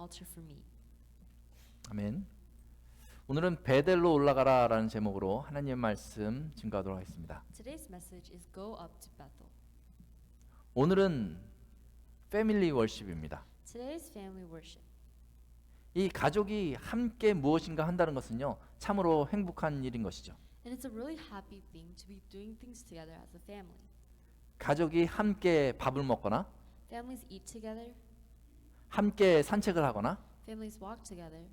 altar for me. 아멘. 오늘은 베델로 올라가라라는 제목으로 하나님의 말씀 증거하도록 하겠습니다. Today's message is Go Up to Bethel. 오늘은 패밀리 월십입니다. Today's family worship. 이 가족이 함께 무엇인가 한다는 것은요, 참으로 행복한 일인 것이죠. And it's a really happy thing to be doing things together as a family. 가족이 함께 밥을 먹거나 Families eat together. 함께 산책을 하거나 Families walk together.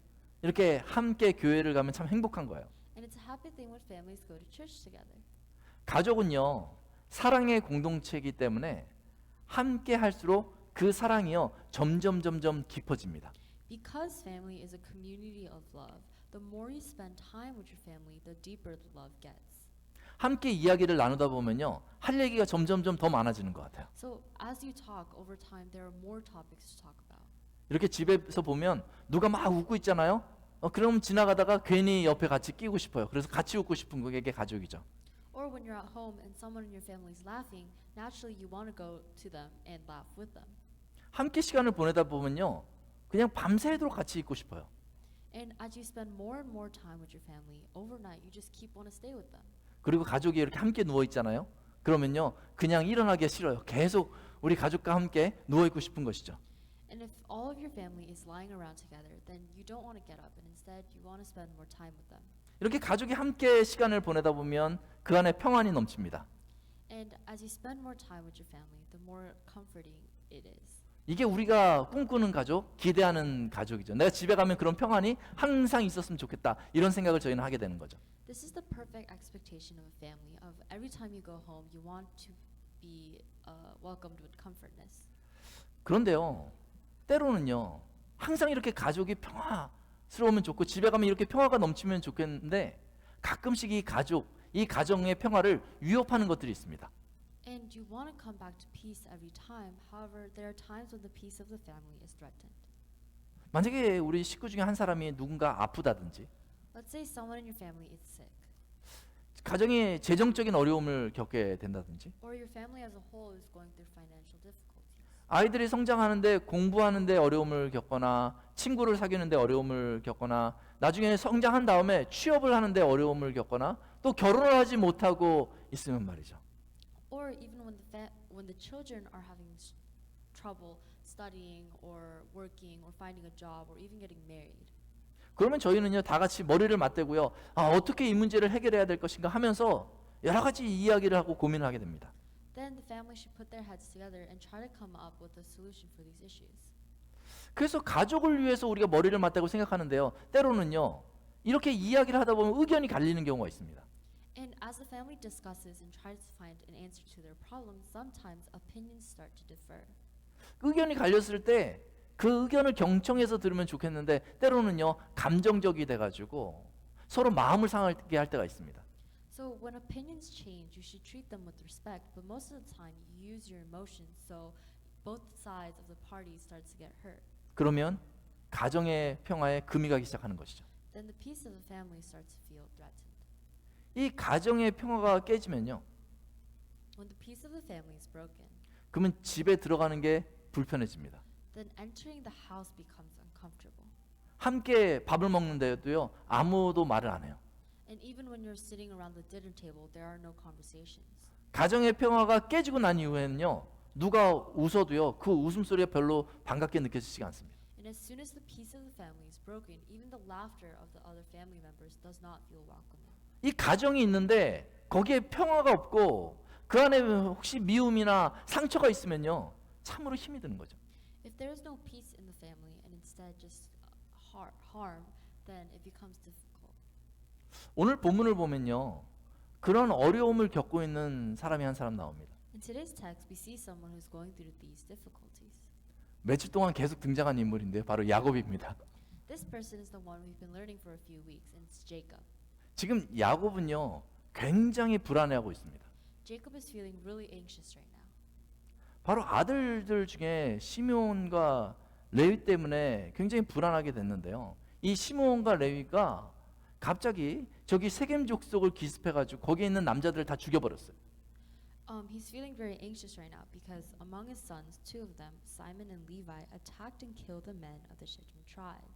이렇게 함께 교회를 가면 참 행복한 거예요. And it's a happy thing when families go to church together. 가족은요, 사랑의 공동체이기 때문에 함께 할수록 그 사랑이요, 점점 깊어집니다. Because family is a community of love, the more you spend time with your family, the deeper the love gets. 함께 이야기를 나누다 보면요, 할 얘기가 점점 더 많아지는 것 같아요. So as you talk over time, there are more topics to talk about. 이렇게 집에서 보면 누가 막 웃고 있잖아요. 그럼 지나가다가 괜히 옆에 같이 끼고 싶어요. 그래서 같이 웃고 싶은 게 가족이죠. Or when you're at home and someone in your family is laughing, naturally you want to go to them and laugh with them. 함께 시간을 보내다 보면요, 그냥 밤새도록 같이 있고 싶어요. And as you spend more and more time with your family, overnight you just keep want to stay with them. 그리고 가족이 이렇게 함께 누워 있잖아요. 그러면요, 그냥 일어나기가 싫어요. 계속 우리 가족과 함께 누워 있고 싶은 것이죠. And if all of your family is lying around together, then you don't want to get up and instead you want to spend more time with them. 이렇게 가족이 함께 시간을 보내다 보면 그 안에 평안이 넘칩니다. And as you spend more time with your family, the more comforting it is. 이게 우리가 꿈꾸는 가족, 기대하는 가족이죠. 내가 집에 가면 그런 평안이 항상 있었으면 좋겠다, 이런 생각을 저희는 하게 되는 거죠. This is the perfect expectation of a family. Of every time you go home, you want to be welcomed with comfortness. 그런데요, 때로는요, 항상 이렇게 가족이 평화스러우면 좋고 집에 가면 이렇게 평화가 넘치면 좋겠는데 가끔씩 이 가족, 이 가정의 평화를 위협하는 것들이 있습니다. And you want to come back to peace every time. However, there are times when the peace of the family is threatened. 만약에 우리 식구 중에 한 사람이 누군가 아프다든지, Let's say someone in your family is sick, 가정이 재정적인 어려움을 겪게 된다든지, or your family as a whole is going through financial difficulties. 아이들이 성장하는데 공부하는데 어려움을 겪거나 친구를 사귀는데 어려움을 겪거나 나중에 성장한 다음에 취업을 하는데 어려움을 겪거나 또 결혼을 하지 못하고 있으면 말이죠. Or even when the children are having trouble studying or working or finding a job or even getting married. 그러면 저희는요, 다 같이 머리를 맞대고요, 어떻게 이 문제를 해결해야 될 것인가 하면서 여러 가지 이야기를 하고 고민을 하게 됩니다. Then the family should put their heads together and try to come up with a solution for these issues. 그래서 가족을 위해서 우리가 머리를 맞대고 생각하는데요, 때로는요, 이렇게 이야기를 하다 보면 의견이 갈리는 경우가 있습니다. And as the family discusses and tries to find an answer to their problems, sometimes opinions start to differ. 의견이 갈렸을 때 그 의견을 경청해서 들으면 좋겠는데 때로는요, 감정적이 돼가지고 서로 마음을 상하게 할 때가 있습니다. So when opinions change, you should treat them with respect, but most of the time you use your emotions, so both sides of the party start to get hurt. 그러면 가정의 평화에 금이 가기 시작하는 것이죠. Then the peace of the family starts to feel threatened. 이 가정의 평화가 깨지면요, When the peace of the family is broken, 그러면 집에 들어가는 게 불편해집니다. then entering the house becomes uncomfortable. 함께 밥을 먹는데도요, 아무도 말을 안 해요. And even when you're sitting around the dinner table, there are no conversations. 가정의 평화가 깨지고 난 이후에는요, 누가 웃어도요, 그 웃음소리가 별로 반갑게 느껴지지 않습니다. And as soon as the peace of the family is broken, even the laughter of the other family members does not feel welcoming. 이 가정이 있는데 거기에 평화가 없고 그 안에 혹시 미움이나 상처가 있으면요, 참으로 힘이 드는 거죠. If there is no peace in the family and instead just harm, then it becomes difficult. 오늘 본문을 보면요, 그런 어려움을 겪고 있는 사람이 한 사람 나옵니다. In today's text, we see someone who's going through these difficulties. 며칠 동안 계속 등장한 인물인데요, 바로 야곱입니다. This person is the one we've been learning for a few weeks, and it's Jacob. 지금 야곱은요, 굉장히 불안해하고 있습니다. Jacob is feeling really anxious right now. 바로 아들들 중에 시므온과 레위 때문에 굉장히 불안하게 됐는데요, 이 시므온과 레위가 갑자기 저기 세겜 족속을 기습해가지고 거기에 있는 남자들을 다 죽여버렸어요. He's feeling very anxious right now because among his sons, two of them, Simon and Levi, attacked and killed the men of the Shechem tribe.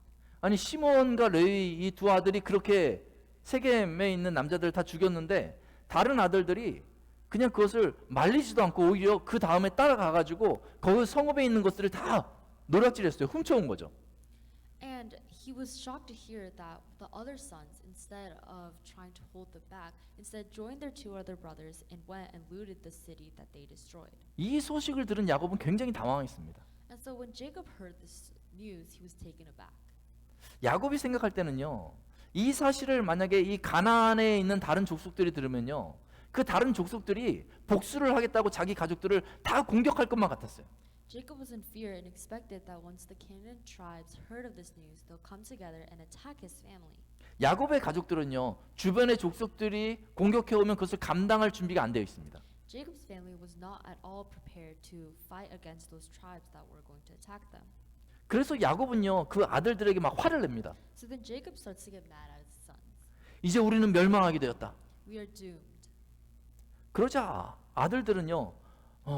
아니 시몬과 레위 이 두 아들이 그렇게 세겜에 있는 남자들 다 죽였는데 다른 아들들이 그냥 그것을 말리지도 않고 오히려 그 다음에 따라가가지고 거기 성읍에 있는 것들을 다 노략질했어요. 훔쳐온 거죠. And he was shocked to hear that the other sons, instead of trying to hold them back, instead joined their two other brothers and went and looted the city that they destroyed. 이 소식을 들은 야곱은 굉장히 당황했습니다. And so when Jacob heard this news, he was taken aback. 야곱이 생각할 때는요. 이 사실을 만약에 이 가나안에 있는 다른 족속들이 들으면요. 그 다른 족속들이 복수를 하겠다고 자기 가족들을 다 공격할 것만 같았어요. Jacob was in fear and expected that once the Canaan tribes heard of this news, they'll come together and attack his family. 야곱의 가족들은요. 주변의 족속들이 공격해 오면 그것을 감당할 준비가 안 되어 있습니다. Jacob's family was not at all prepared to fight against those tribes that were going to attack them. 그래서 야곱은요. 그 아들들에게 막 화를 냅니다. So then Jacob starts to get mad at his sons. 이제 우리는 멸망하게 되었다. We are doomed. 그러자 아들들은요.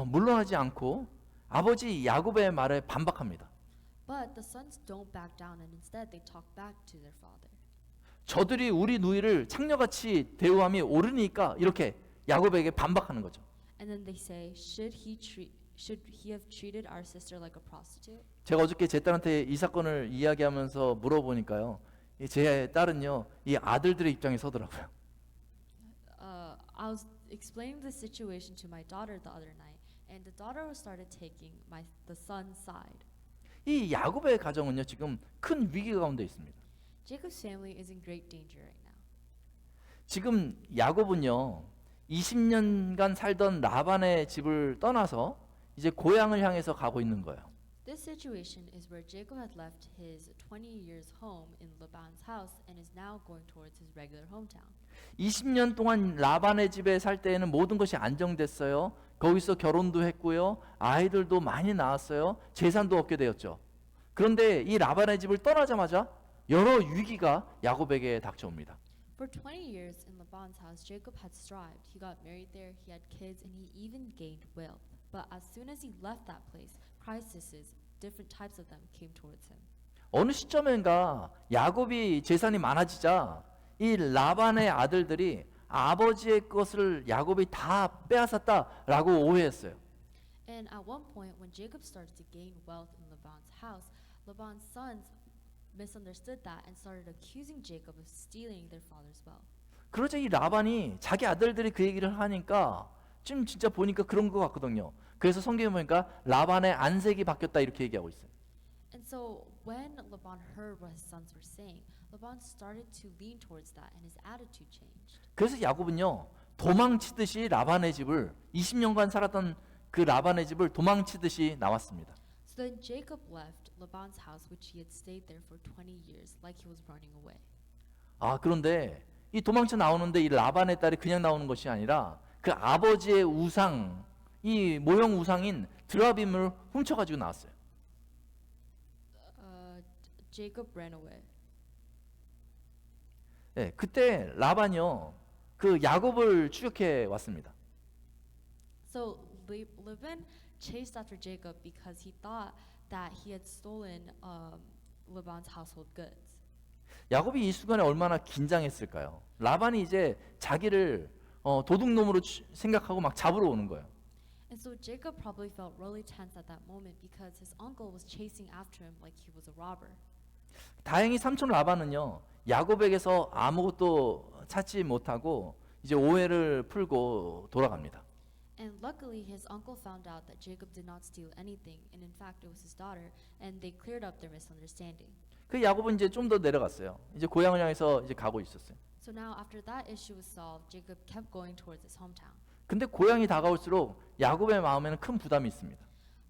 물러나지 않고 아버지 야곱의 말에 반박합니다. But the sons don't back down and instead they talk back to their father. 저들이 우리 누이를 창녀같이 대우함이 옳으니까 이렇게 야곱에게 반박하는 거죠. And then they say, should he have treated our sister like a prostitute? 제가 어저께 제 딸한테 이 사건을 이야기하면서 물어보니까요. 제 딸은요. 이 아들들의 입장에 서더라고요. I was explaining the situation to my daughter the other night, and the daughter started taking the son's side. 이 야곱의 가정은요. 지금 큰 위기 가운데 있습니다. Jacob's family is in great danger right now. 지금 야곱은요. 20년간 살던 라반의 집을 떠나서 이제 고향을 향해서 가고 있는 거예요. This situation is where Jacob had left his 20 years home in Laban's house and is now going towards his regular hometown. 20년 동안 라반의 집에 살 때에는 모든 것이 안정됐어요. 거기서 결혼도 했고요. 아이들도 많이 낳았어요. 재산도 얻게 되었죠. 그런데 이 라반의 집을 떠나자마자 여러 위기가 야곱에게 닥쳐옵니다. For 20 years in Laban's house, Jacob had thrived. He got married there, he had kids, and he even gained wealth. But as soon as he left that place, crises, different types of them, came towards him. 어느 시점인가 야곱이 재산이 많아지자 이 라반의 아들들이 아버지의 것을 야곱이 다 빼앗았다라고 오해했어요. And at one point, when Jacob started to gain wealth in Laban's house, Laban's sons misunderstood that and started accusing Jacob of stealing their father's wealth. 그러자 이 라반이 자기 아들들이 그 얘기를 하니까 지금 진짜 보니까 그런 것 같거든요. 그래서 성경에 보니까 라반의 안색이 바뀌었다 이렇게 얘기하고 있어요. And so when Laban heard what his sons were saying, Laban started to lean towards that and his attitude changed. 그래서 야곱은요 도망치듯이 라반의 집을 20년간 살았던 그 라반의 집을 도망치듯이 나왔습니다. So then Jacob left Laban's house, which he had stayed there for 20 years, like he was running away. 그런데 이 도망쳐 나오는데 이 라반의 딸이 그냥 나오는 것이 아니라 그 아버지의 우상, 이 모형 우상인 드라빔을 훔쳐가지고 나왔어요. Jacob ran away. 네, 그때 라반이요 그 야곱을 추격해 왔습니다. So Laban chased after Jacob because he thought that he had stolen Laban's household goods. 야곱이 이 순간에 얼마나 긴장했을까요? 라반이 이제 자기를 도둑놈으로 생각하고 막 잡으러 오는 거예요. And so Jacob probably felt really tense at that moment because his uncle was chasing after him like he was a robber. 다행히 삼촌 라반은요 야곱에게서 아무것도 찾지 못하고 이제 오해를 풀고 돌아갑니다. And luckily his uncle found out that Jacob did not steal anything, and in fact it was his daughter, and they cleared up their misunderstanding. 그 야곱은 이제 좀 더 내려갔어요. 이제 고향을 향해서 이제 가고 있었어요. So now after that issue was solved, Jacob kept going towards his hometown. 근데 고향이 다가올수록 야곱의 마음에는 큰 부담이 있습니다.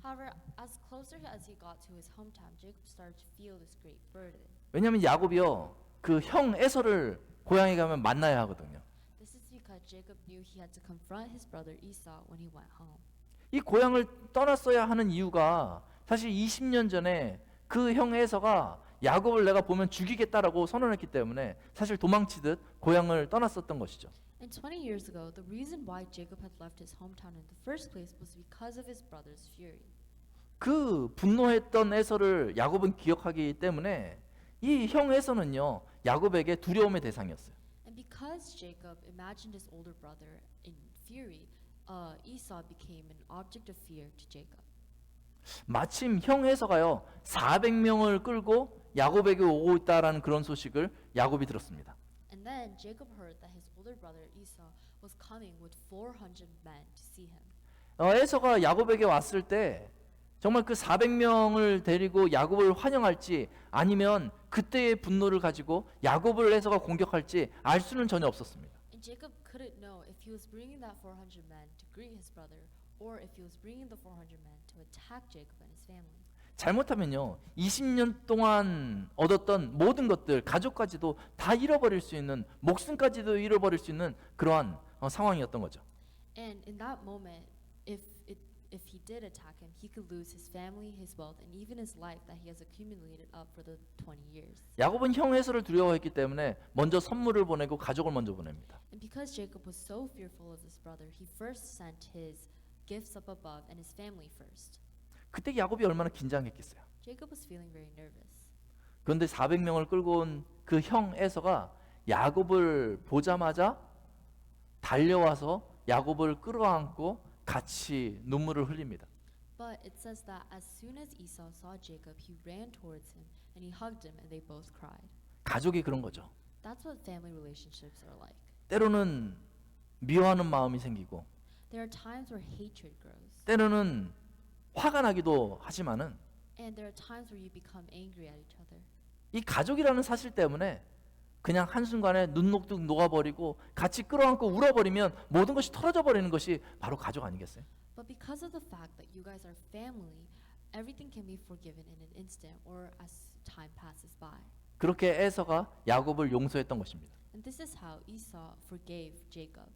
However, as closer as he got to his hometown, Jacob started to feel this great burden. 왜냐하면 야곱이요 그 형 에서를 고향에 가면 만나야 하거든요. This is because Jacob knew he had to confront his brother Esau when he went home. 이 고향을 떠났어야 하는 이유가 사실 20년 전에 그 형 에서가 야곱을 내가 보면 죽이겠다라고 선언했기 때문에 사실 도망치듯 고향을 떠났었던 것이죠. And 20 years ago, the reason why Jacob had left his hometown in the first place was because of his brother's fury. 그 분노했던 에서를 야곱은 기억하기 때문에 이 형 에서는요 야곱에게 두려움의 대상이었어요. And because Jacob imagined his older brother in fury, Esau became an object of fear to Jacob. 마침 형 에서가요 400명을 끌고 야곱에게 오고 있다라는 그런 소식을 야곱이 들었습니다. And then Jacob heard that his older brother Esau was coming with 400 men to see him. 에서가 야곱에게 왔을 때 정말 그 400명을 데리고 야곱을 환영할지 아니면 그때의 분노를 가지고 야곱을 에서가 공격할지 알 수는 전혀 없었습니다. And Jacob couldn't know if he was bringing that 400 men to greet his brother or if he was bringing the 400 men to attack Jacob and his family. 잘못하면요 20년 동안 얻었던 모든 것들 가족까지도 다 잃어버릴 수 있는 목숨까지도 잃어버릴 수 있는 그러한 상황이었던 거죠. And in that moment, if he did attack him, he could lose his family, his wealth, and even his life that he has accumulated up for the 20 years. 야곱은 형 에서를 두려워했기 때문에 먼저 선물을 보내고 가족을 먼저 보냅니다. And because Jacob was so fearful of his brother, he first sent his gifts up above and his family first. 그때 야곱이 얼마나 긴장했겠어요. Jacob was feeling very nervous. 그런데 400명을 끌고 온 그 형 에서가 야곱을 보자마자 달려와서 야곱을 끌어안고 같이 눈물을 흘립니다. But it says that as soon as Esau saw Jacob, he ran towards him and he hugged him and they both cried. 가족이 그런 거죠. That's what family relationships are like. 때로는 미워하는 마음이 생기고 There are times where hatred grows. 때로는 화가 나기도 하지만은 And there are times where you become angry at each other. 이 가족이라는 사실 때문에 그냥 한순간에 눈녹듯 녹아버리고 같이 끌어안고 울어버리면 모든 것이 털어져 버리는 것이 바로 가족 아니겠어요? But because of the fact that you guys are family, everything can be forgiven in an instant or as time passes by. 그렇게 에서가 야곱을 용서했던 것입니다. And this is how Esau forgave Jacob.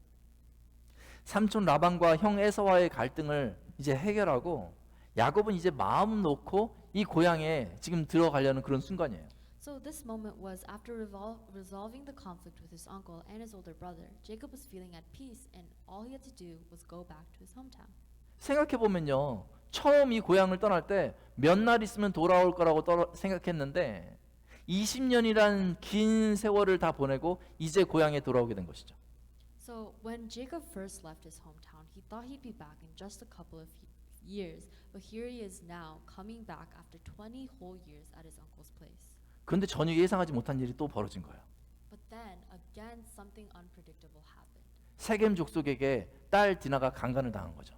삼촌 라반과 형 에서와의 갈등을 이제 해결하고 야곱은 이제 마음 놓고 이 고향에 지금 들어가려는 그런 순간이에요. So this moment was after resolving the conflict with his uncle and his older brother. Jacob was feeling at peace and all he had to do was go back to his hometown. 생각해 보면요, 처음 이 고향을 떠날 때 몇 날 있으면 돌아올 거라고 생각했는데 20년이란 긴 세월을 다 보내고 이제 고향에 돌아오게 된 것이죠. So when Jacob first left his hometown, he thought he'd be back in just a couple of years, but here he is now coming back after 20 whole years at his uncle's place. 그런데 전혀 예상하지 못한 일이 또 벌어진 거예요. But then again something unpredictable happened. 세겜 족속에게 딸 디나가 강간을 당한 거죠.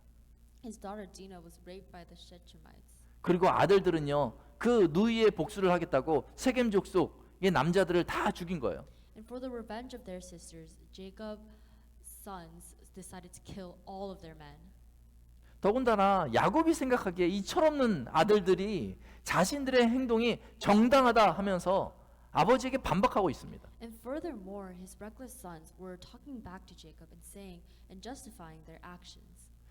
His daughter Dinah was raped by the Shechemites. 그리고 아들들은요, 그 누이의 복수를 하겠다고 세겜 족속의 남자들을 다 죽인 거예요. And for the revenge of their sisters, Jacob's sons decided to kill all of their men. 더군다나 야곱이 생각하기에 이 철없는 아들들이 자신들의 행동이 정당하다 하면서 아버지에게 반박하고 있습니다. And furthermore, his reckless sons were talking back to Jacob and saying and justifying their actions.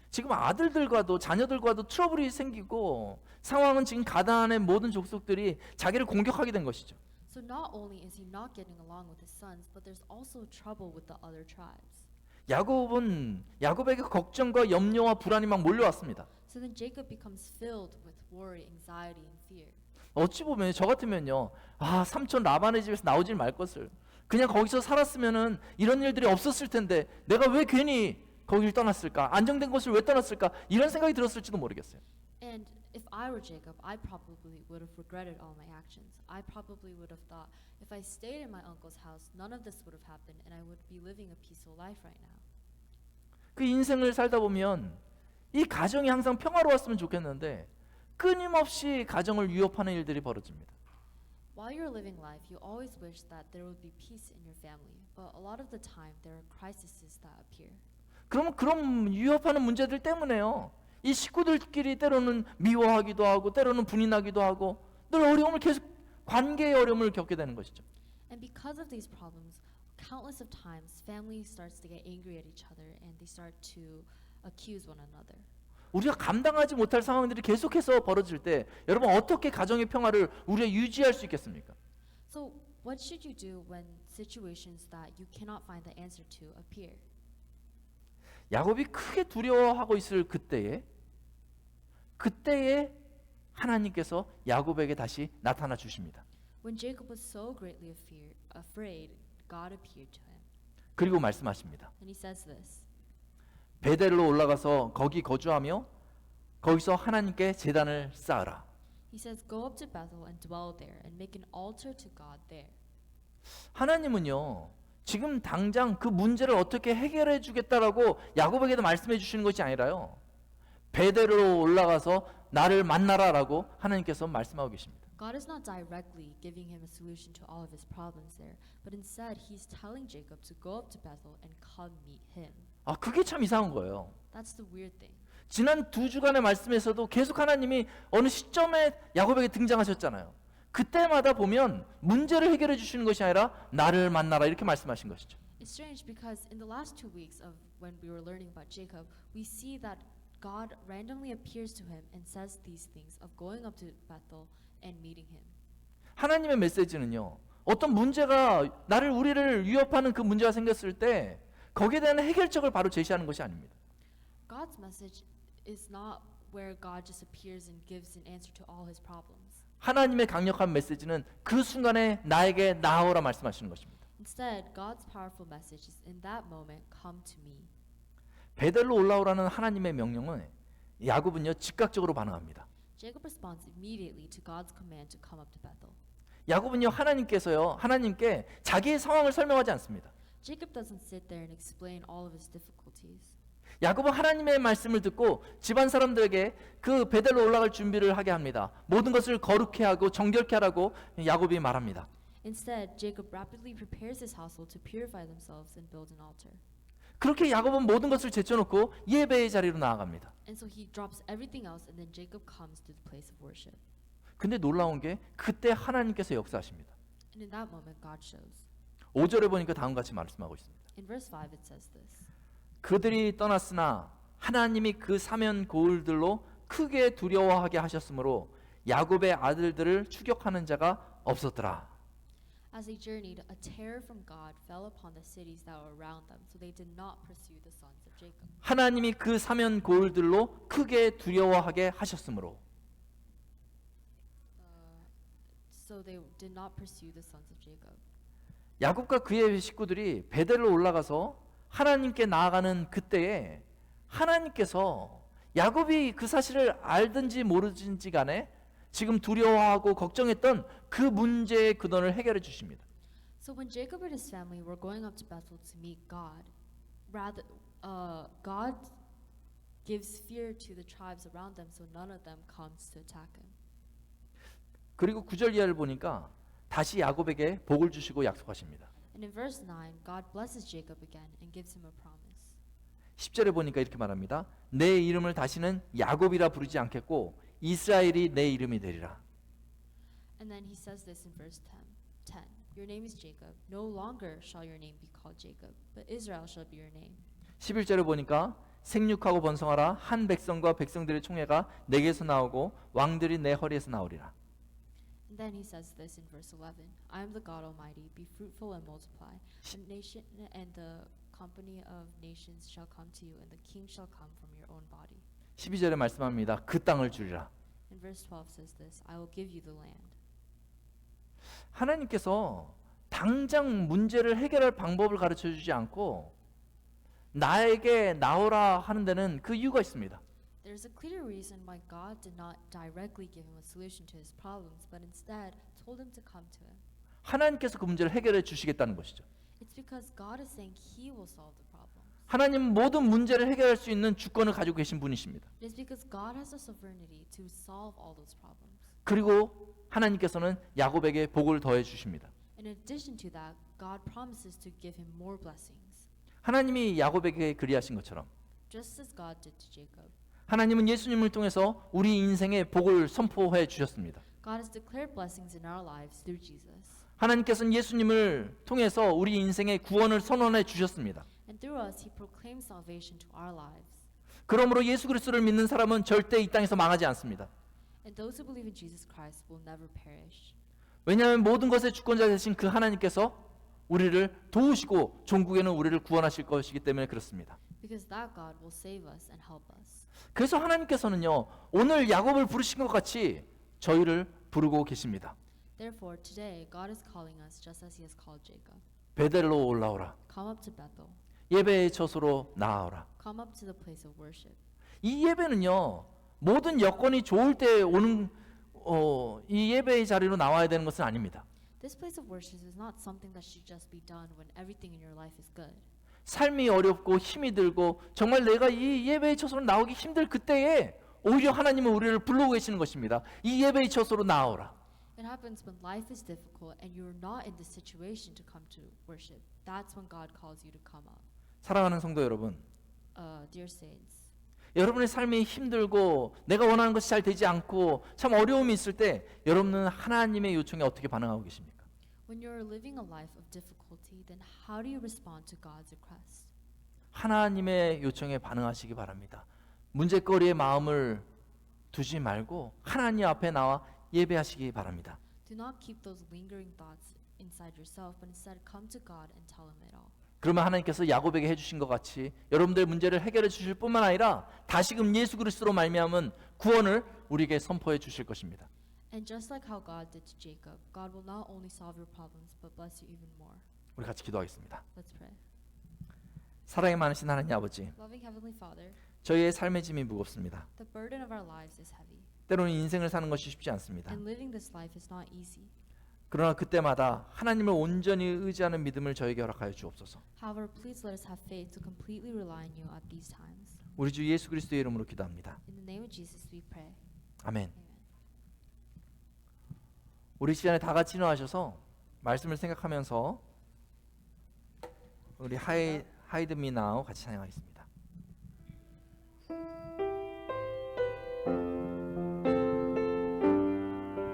지금 아들들과도 자녀들과도 트러블이 생기고 상황은 지금 가나안의 모든 족속들이 자기를 공격하게 된 것이죠. So not only is he not getting along with his sons, but there's also trouble with the other tribes. 야곱에게 걱정과 염려와 불안이 막 몰려왔습니다. So then Jacob becomes filled with worry, anxiety, and fear. 어찌 보면 저 같으면요, 삼촌 라반의 집에서 나오질 말 것을 그냥 거기서 살았으면은 이런 일들이 없었을 텐데 내가 왜 괜히 거기를 떠났을까? 안정된 곳을 왜 떠났을까? 이런 생각이 들었을지도 모르겠어요. And if I were Jacob, I probably would have regretted all my actions. I probably would have thought, if I stayed in my uncle's house, none of this would have happened, and I would be living a peaceful life right now. 그 인생을 살다 보면 이 가정이 항상 평화로웠으면 좋겠는데 끊임없이 가정을 위협하는 일들이 벌어집니다. While you're living life, you always wish that there would be peace in your family, but a lot of the time there are crises that appear. 그러면 그런 위협하는 문제들 때문에요, 이 식구들끼리 때로는 미워하기도 하고 때로는 분이 나기도 하고 늘 어려움을 계속 관계의 어려움을 겪게 되는 것이죠. And because of these problems, countless of times family starts to get angry at each other and they start to accuse one another. 우리가 감당하지 못할 상황들이 계속해서 벌어질 때 여러분 어떻게 가정의 평화를 우리가 유지할 수 있겠습니까? So, what should you do when situations that you cannot find the answer to appear? 야곱이 크게 두려워하고 있을 그때에 하나님께서 야곱에게 다시 나타나 주십니다. When Jacob was so greatly afraid, God appeared to him. 그리고 말씀하십니다. And he says this. 베델로 올라가서 거기 거주하며 거기서 하나님께 제단을 쌓으라. He says, go up to Bethel and dwell there and make an altar to God there. 하나님은요 지금 당장 그 문제를 어떻게 해결해 주겠다라고 야곱에게도 말씀해 주시는 것이 아니라요 베델로 올라가서 나를 만나라라고 하나님께서 말씀하고 계십니다. God is not directly giving him a solution to all of his problems there, but instead he's telling Jacob to go up to Bethel and come meet him. 아 그게 참 이상한 거예요. That's the weird thing. 지난 2주간의 말씀에서도 계속 하나님이 어느 시점에 야곱에게 등장하셨잖아요. 그때마다 보면 문제를 해결해 주시는 것이 아니라 나를 만나라 이렇게 말씀하신 것이죠. It's strange because in the last 2 weeks of when we were learning about Jacob, we see that God randomly appears to him and says these things of going up to Bethel and meeting him. 하나님의 메시지는요. 어떤 문제가 우리를 위협하는 그 문제가 생겼을 때 거기에 대한 해결책을 바로 제시하는 것이 아닙니다. God's message is not where God just appears and gives an answer to all his problems. 하나님의 강력한 메시지는 그 순간에 나에게 나오라 말씀하시는 것입니다. Instead, God's powerful message is in that moment, come to me. 베델로 올라오라는 하나님의 명령은 야곱은요 즉각적으로 반응합니다. Jacob responds immediately to God's command to come up to Bethel. 야곱은요 하나님께 자기의 상황을 설명하지 않습니다. Jacob doesn't sit there and explain all of his difficulties. 야곱은 하나님의 말씀을 듣고 집안 사람들에게 그 베델로 올라갈 준비를 하게 합니다. 모든 것을 거룩해 하고 정결케 하라고 야곱이 말합니다. Instead, Jacob rapidly prepares his household to purify themselves and build an altar. 그렇게 야곱은 모든 것을 제쳐놓고 예배의 자리로 나아갑니다. And so he drops everything else and then Jacob comes to the place of worship. 근데 놀라운 게 그때 하나님께서 역사하십니다. And in that moment, God shows. 5절에 보니까 다음과 같이 말씀하고 있습니다. In verse 5, it says this. 그들이 떠났으나 하나님이 그 사면 고을들로 크게 두려워하게 하셨으므로 야곱의 아들들을 추격하는 자가 없었더라. As they journeyed, a terror from God fell upon the cities that were around them, so they did not pursue the sons of Jacob. 하나님이 그 사면 고을들로 크게 두려워하게 하셨으므로 So they did not pursue the sons of Jacob. 야곱과 그의 식구들이 베델로 올라가서 하나님께 나아가는 그때에 하나님께서 야곱이 그 사실을 알든지 모르든지 간에 지금 두려워하고 걱정했던 그 문제의 근원을 해결해 주십니다. So when Jacob and his family were going up to Bethel to meet God, God gives fear to the tribes around them, so none of them comes to attack him. 그리고 9절 이하를 보니까 다시 야곱에게 복을 주시고 약속하십니다. And in verse 9, God blesses Jacob again and gives him a promise. 10절에 보니까 이렇게 말합니다. 내 이름을 다시는 야곱이라 부르지 않겠고 이스라엘이 내 이름이 되리라. And then he says this in verse 10. Your name is Jacob. No longer shall your name be called Jacob, but Israel shall be your name. 11절에 보니까 생육하고 번성하라. 한 백성과 백성들의 총회가 내게서 나오고 왕들이 내 허리에서 나오리라. And then he says this in verse 11. I am the God Almighty. Be fruitful and multiply. A nation and the company of nations shall come to you, and the king shall come from your own body. 12절에 말씀합니다. 그 땅을 주리라. And verse 12 says this. I will give you the land. 하나님께서 당장 문제를 해결할 방법을 가르쳐 주지 않고 나에게 나오라 하는 데는 그 이유가 있습니다. There's a clear reason why God did not directly give him a solution to his problems, but instead told him to come to him. 하나님께서 그 문제를 해결해 주시겠다는 것이죠. It's because God is saying he will solve the problems. 하나님은 모든 문제를 해결할 수 있는 주권을 가지고 계신 분이십니다. It's because God has the sovereignty to solve all those problems. 그리고 하나님께서는 야곱에게 복을 더해 주십니다. In addition to that, God promises to give him more blessings. 하나님이 야곱에게 그리하신 것처럼 Just as God did to Jacob. 하나님은 예수님을 통해서 우리 인생에 복을 선포해 주셨습니다. God has declared blessings in our lives through Jesus. 하나님께서는 예수님을 통해서 우리 인생의 구원을 선언해 주셨습니다. And through us, he proclaims salvation to our lives. 그러므로 예수 그리스도를 믿는 사람은 절대 이 땅에서 망하지 않습니다. And those who believe in Jesus Christ will never perish. 왜냐하면 모든 것의 주권자 되신 그 하나님께서 우리를 도우시고 종국에는 우리를 구원하실 것이기 때문에 그렇습니다. Because that God will save us and help us. 그래서 하나님께서는요, 오늘 야곱을 부르신 것 같이 저희를 부르고 계십니다. Therefore, today God is calling us just as He has called Jacob. 베델로 올라오라. Come up to Bethel. 예배의 처소로 나아오라. Come up to the place of worship. 이 예배는요, 모든 여건이 좋을 때 오는 이 예배의 자리로 나와야 되는 것은 아닙니다. This place of worship is not something that should just be done when everything in your life is good. 삶이 어렵고 힘이 들고 정말 내가 이 예배의 처소로 나오기 힘들 그때에 오히려 하나님은 우리를 부르고 계시는 것입니다. 이 예배의 처소로 나아오라. It happens when life is difficult and you're not in this situation to come to worship. That's when God calls you to come up. 사랑하는 성도 여러분, Dear saints, 여러분의 삶이 힘들고 내가 원하는 것이 잘 되지 않고 참 어려움이 있을 때 여러분은 하나님의 요청에 어떻게 반응하고 계십니까? when you're living a life of difficulty, then how do you respond to God's request? 하나님의 요청에 반응하시기 바랍니다. 문제거리에 마음을 두지 말고 하나님 앞에 나와 예배하시기 바랍니다. Do not keep those lingering thoughts inside yourself, but instead come to God and tell Him it all. 그러면 하나님께서 야곱에게 해주신 것 같이 여러분들의 문제를 해결해 주실 뿐만 아니라 다시금 예수 그리스도로 말미암은 구원을 우리에게 선포해 주실 것입니다. And just like how God did to Jacob, God will not only solve your problems, but bless you even more. 우리 같이 기도하겠습니다. Let's pray. 사랑이 많으신 하나님 아버지, Loving Heavenly Father, 저희의 삶의 짐이 무겁습니다. the burden of our lives is heavy, 때로는 인생을 사는 것이 쉽지 않습니다. and living this life is not easy. 그러나 그때마다 하나님을 온전히 의지하는 믿음을 저에게 허락하여 주옵소서. However, please let us have faith to completely rely on you at these times. 우리 주 예수 그리스도의 이름으로 기도합니다. In the name of Jesus, we pray. 아멘. Amen. 우리 시간에 다 같이 일어나셔서 말씀을 생각하면서 우리 하이드 미 나우 같이 찬양하겠습니다.